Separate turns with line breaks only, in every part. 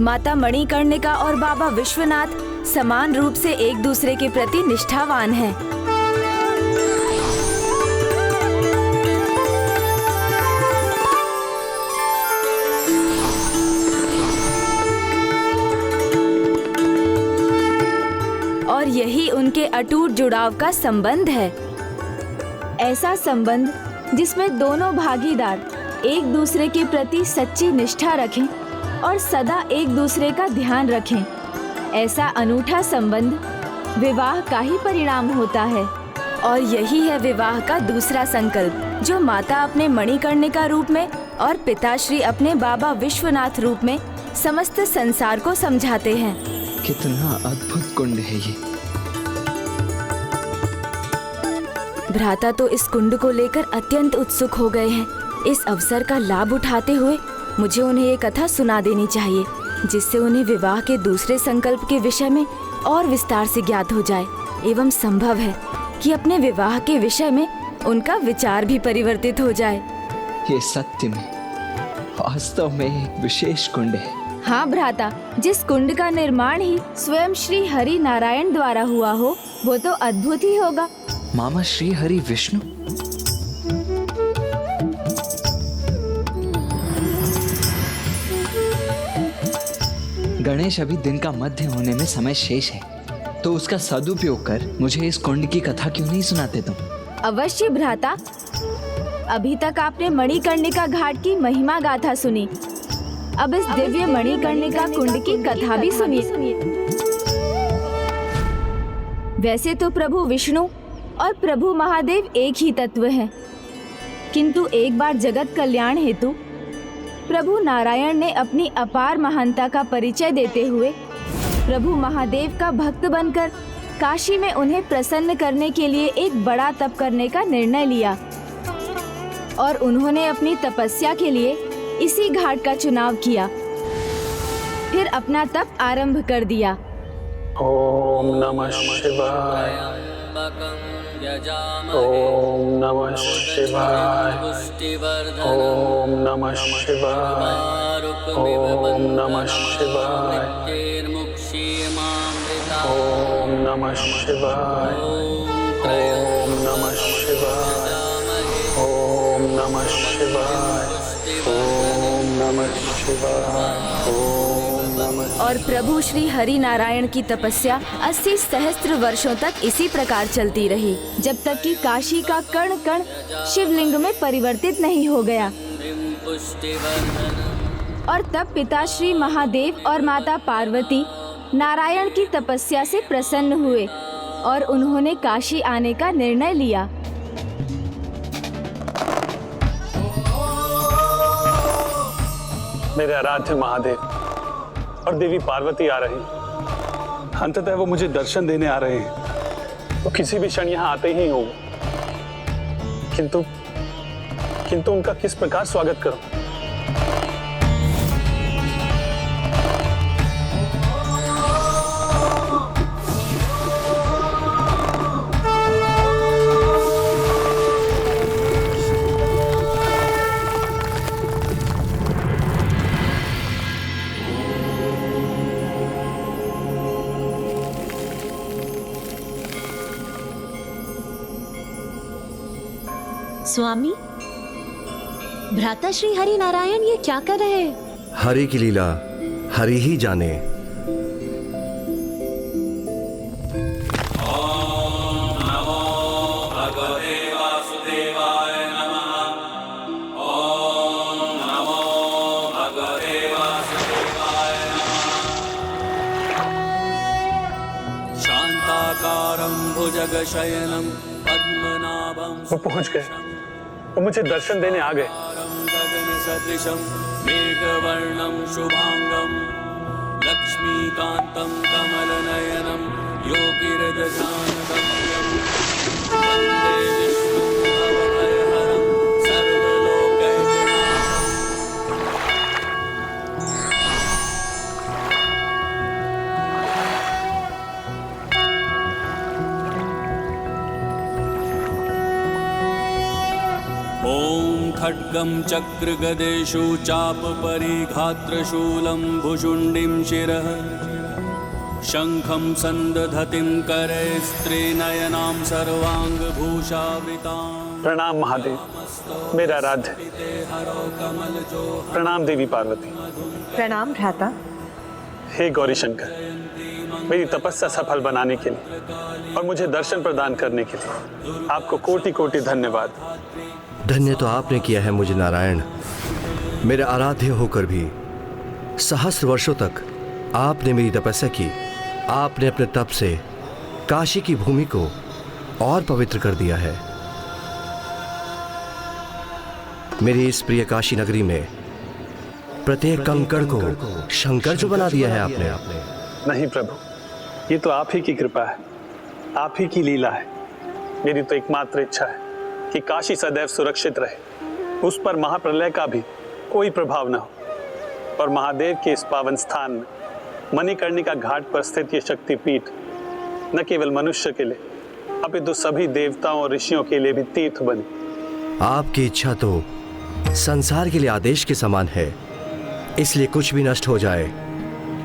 माता मणिकर्णिका और बाबा विश्वनाथ समान रूप से एक दूसरे के प्रति निष्ठावान हैं। और यही उनके अटूट जुड़ाव का संबंध है। ऐसा संबंध जिसमें दोनों भागीदार एक दूसरे के प्रति सच्ची निष्ठा रखें और सदा एक दूसरे का ध्यान रखें। ऐसा अनूठा संबंध विवाह का ही परिणाम होता है। और यही है विवाह का दूसरा संकल्प, जो माता अपने मणिकर्णिका रूप में और पिताश्री अपने बाबा विश्वनाथ रूप में समस्त संसार को समझाते हैं।
कितना अद्भुत कुंड है ये।
भ्राता तो इस कुंड को लेकर अत्यंत उत्सुक हो गए हैं। इस अवसर का लाभ उठाते हुए मुझे उन्हें ये कथा सुना देनी चाहिए, जिससे उन्हें विवाह के दूसरे संकल्प के विषय में और विस्तार से ज्ञात हो जाए, एवं संभव है कि अपने विवाह के विषय में उनका विचार भी परिवर्तित हो जाए।
ये सत्य में वास्तव में एक विशेष कुंड है।
हाँ भ्राता, जिस कुंड का निर्माण ही स्वयं श्री हरि नारायण द्वारा हुआ हो, वो तो अद्भुत ही होगा।
मामा श्री हरि विष्णु? गणेश अभी दिन का मध्य होने में समय शेष है, तो उसका सदुपयोग कर मुझे इस कुंड की कथा क्यों नहीं सुनाते तुम?
अवश्य भ्राता। अभी तक आपने मणिकर्णिका घाट की महिमा गाथा सुनी, अब इस दिव्य मणिकर्णिका कुंड की कथा भी सुनिए। वैसे तो प्रभु विष्णु और प्रभु महादेव एक ही तत्व हैं, किंतु एक बार जगत कल्याण हेतु प्रभु नारायण ने अपनी अपार महानता का परिचय देते हुए प्रभु महादेव का भक्त बनकर काशी में उन्हें प्रसन्न करने के लिए एक बड़ा तप करने का निर्णय लिया, और उन्होंने अपनी तपस्या के लिए इसी घाट का चुनाव किया। फिर अपना तप आरंभ कर दिया।
ओम नमः शिवाय, ओम नमः शिवाय, ओम नमः शिवाय, ओम नमः शिवाय, ओम नमः शिवाय, ओम नमः शिवाय, ओम नमः शिवाय, ओम नमः शिवाय, ओम नमः।
और प्रभु श्री हरि नारायण की तपस्या 80 सहस्त्र वर्षों तक इसी प्रकार चलती रही, जब तक कि काशी का कण कण शिवलिंग में परिवर्तित नहीं हो गया। और तब पिता श्री महादेव और माता पार्वती नारायण की तपस्या से प्रसन्न हुए और उन्होंने काशी आने का निर्णय लिया।
मेरे आराध्य महादेव और देवी पार्वती आ रही, अंततः वो मुझे दर्शन देने आ रहे हैं। वो किसी भी क्षण यहाँ आते ही होंगे, किंतु उनका किस प्रकार स्वागत करूं?
स्वामी, भ्राता श्री हरि नारायण ये क्या कर रहे हैं?
हरि की लीला हरि ही जाने।
ओम नमो भगवते वासुदेवाय नमः। ओम नमो भगवते वासुदेवाय नमः। शांताकारं भुजगशयनं पद्मनाभं।
वो पहुंच गए, वो मुझे दर्शन देने आ गए।
गगनसदृशं मेघवर्णं शुभांगं लक्ष्मीकान्तं कमलनयनं योगिरदधानगम्यं वन्दे विष्णुं भवभयहरं सर्वलोकैकनाथम्। खड्गं चक्रगदेषु चापपरिघात्रशूलं भुशुण्डिं शिरः शङ्खं सन्दधतिं करे स्त्रीनयनां सर्वाङ्गभूषावृतां।
प्रणाम महादेव, मेरा आराध्य। प्रणाम देवी पार्वती।
प्रणाम भ्राता।
हे गौरी शंकर, मेरी तपस्या सफल बनाने के लिए और मुझे दर्शन प्रदान करने के लिए आपको कोटि कोटि धन्यवाद।
धन्य तो आपने किया है मुझे नारायण। मेरे आराध्य होकर भी सहस्र वर्षों तक आपने मेरी तपस्या की। आपने अपने तप से काशी की भूमि को और पवित्र कर दिया है। मेरी इस प्रिय काशी नगरी में प्रत्येक कंकड़ को शंकर जो बना दिया है आपने।
नहीं प्रभु, ये तो आप ही की कृपा है, आप ही की लीला है। मेरी तो एकमात्र इच्छा है कि काशी सदैव सुरक्षित रहे, उस पर महाप्रलय का भी कोई प्रभाव न हो। और महादेव के इस पावन स्थान में मणिकर्णिका घाट पर स्थित ये शक्तिपीठ न केवल मनुष्य के लिए अपितु सभी देवताओं और ऋषियों के लिए भी तीर्थ बने।
आपकी इच्छा तो संसार के लिए आदेश के समान है, इसलिए कुछ भी नष्ट हो जाए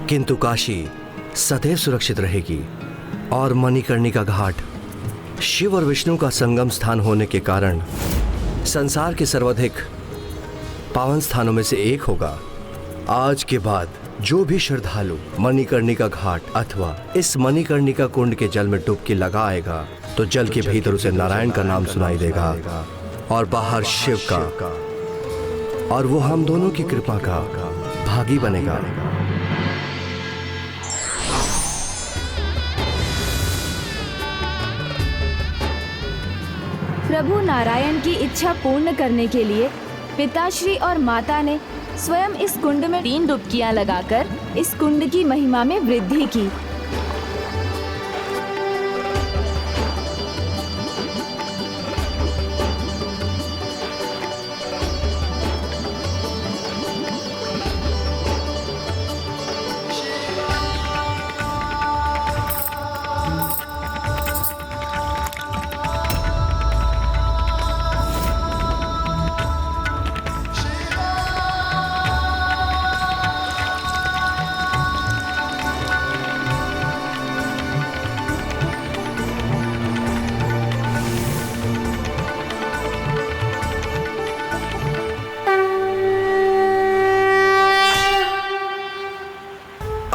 किंतु काशी सदैव सुरक्षित रहेगी। और मणिकर्णिका घाट शिव और विष्णु का संगम स्थान होने के कारण संसार के सर्वाधिक पावन स्थानों में से एक होगा। आज के बाद जो भी श्रद्धालु मणिकर्णिका घाट अथवा इस मणिकर्णिका कुंड के जल में डुबकी लगाएगा तो जल के भीतर उसे नारायण का नाम सुनाई देगा और बाहर शिव का, और वो हम दोनों की कृपा का भागी बनेगा।
प्रभु नारायण की इच्छा पूर्ण करने के लिए पिताश्री और माता ने स्वयं इस कुंड में 3 डुबकियां लगाकर इस कुंड की महिमा में वृद्धि की।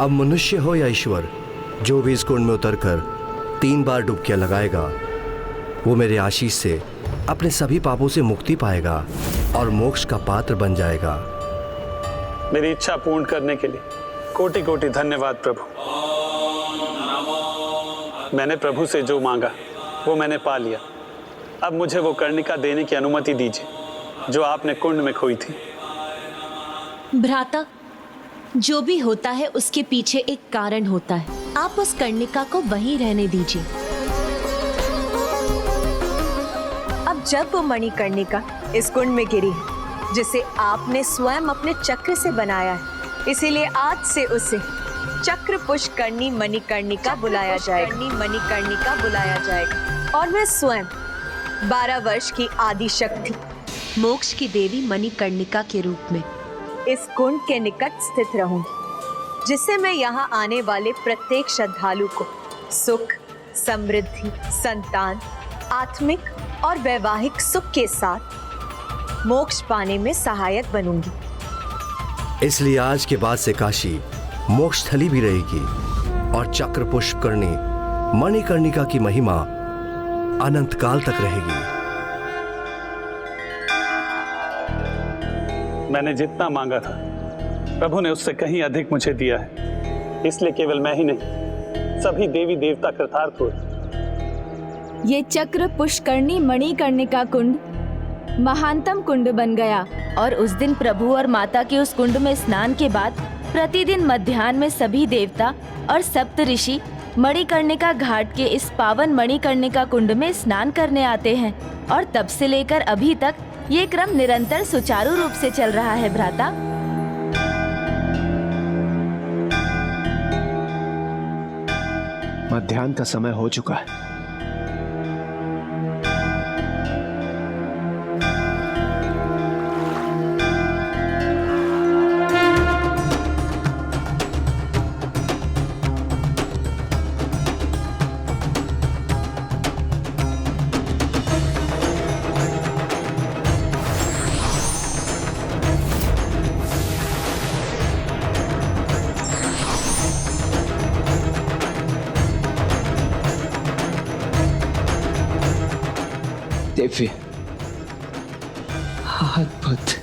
अब मनुष्य हो या ईश्वर, जो भी इस कुंड में उतरकर 3 बार डुबकियां लगाएगा वो मेरे आशीष से अपने सभी पापों से मुक्ति पाएगा और मोक्ष का पात्र बन जाएगा।
मेरी इच्छा पूर्ण करने के लिए कोटि कोटि धन्यवाद प्रभु। मैंने प्रभु से जो मांगा वो मैंने पा लिया। अब मुझे वो कर्णिका देने की अनुमति दीजिए जो आपने कुंड में खोई थी।
भ्राता, जो भी होता है उसके पीछे एक कारण होता है। आप उस कर्णिका को वहीं रहने दीजिए।
अब जब वो मणिकर्णिका इस कुंड में गिरी है जिसे आपने स्वयं अपने चक्र से बनाया है, इसीलिए आज से उसे चक्र पुष्करणी मणिकर्णिका बुलाया जाएगा। और मैं स्वयं 12 वर्ष की आदि शक्ति
मोक्ष की देवी मणिकर्णिका के रूप में
इस कुंड के निकट स्थित रहूंगी, जिससे मैं यहाँ आने वाले प्रत्येक श्रद्धालु को सुख, समृद्धि, संतान, आत्मिक और वैवाहिक सुख के साथ मोक्ष पाने में सहायक बनूंगी।
इसलिए आज के बाद से काशी मोक्ष स्थली भी रहेगी और चक्र पुष्करणी मणिकर्णिका की महिमा अनंत काल तक रहेगी।
मैंने जितना मांगा था प्रभु ने उससे कहीं अधिक मुझे दिया है, इसलिए केवल मैं ही नहीं सभी देवी देवता कृतार्थ हुए।
ये चक्र पुष्करणी मणिकर्णिका कुंड महानतम कुंड बन गया और उस दिन प्रभु और माता के उस कुंड में स्नान के बाद प्रतिदिन मध्याह्न में सभी देवता और सप्त ऋषि मणिकर्णिका घाट के इस पावन मणिकर्णिका कुंड में स्नान करने आते हैं और तब से लेकर अभी तक ये क्रम निरंतर सुचारू रूप से चल रहा है भ्राता।
मध्याह्न का समय हो चुका है।
दिव्य, अद्भुत।